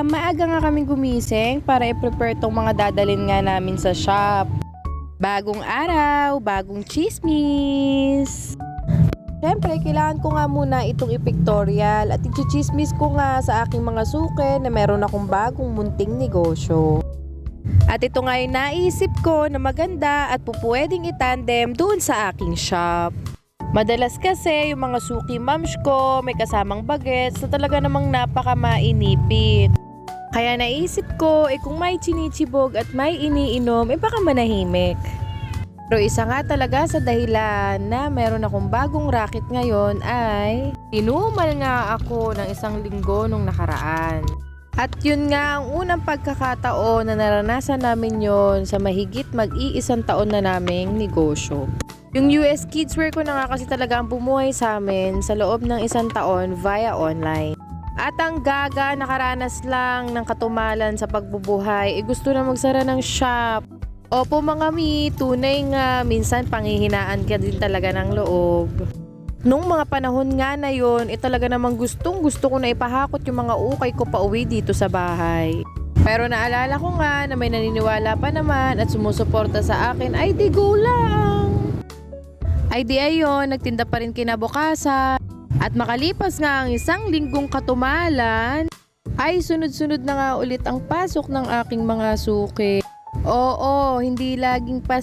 maaga nga kaming gumising para i-prepare tong mga dadalhin nga namin sa shop. Bagong araw, bagong chismis. Siyempre, kailangan ko nga muna itong i-pictorial at i-chismis ko nga sa aking mga suke na meron akong bagong munting negosyo. At ito nga yung naisip ko na maganda at pupwedeng itandem doon sa aking shop. Madalas kasi yung mga suki moms ko may kasamang bagets na talaga namang napaka-mainipit. Kaya naisip ko kung may chinichibog at may iniinom baka manahimik. Pero isa nga talaga sa dahilan na meron akong bagong racket ngayon ay inumal nga ako ng 1 linggo nung nakaraan. At yun nga ang unang pagkakataon na naranasan namin yon sa mahigit mag-iisang taon na naming negosyo. Yung US Kidswear ko na nga kasi talaga ang bumuhay sa amin sa loob ng 1 taon via online. At ang gaga nakaranas lang ng katumalan sa pagbubuhay, gusto na magsara ng shop. Opo mga mi, tunay nga, minsan panghihinaan ka din talaga ng loob. Nung mga panahon nga na yun, talaga namang gusto ko na ipahakot yung mga ukay ko pa uwi dito sa bahay. Pero naalala ko nga na may naniniwala pa naman at sumusuporta sa akin, ay di go lang. Ay di ayon, nagtinda pa rin kinabukasan. At makalipas nga ang 1 linggong katumalan, ay sunod-sunod na nga ulit ang pasok ng aking mga suki. Oo, hindi laging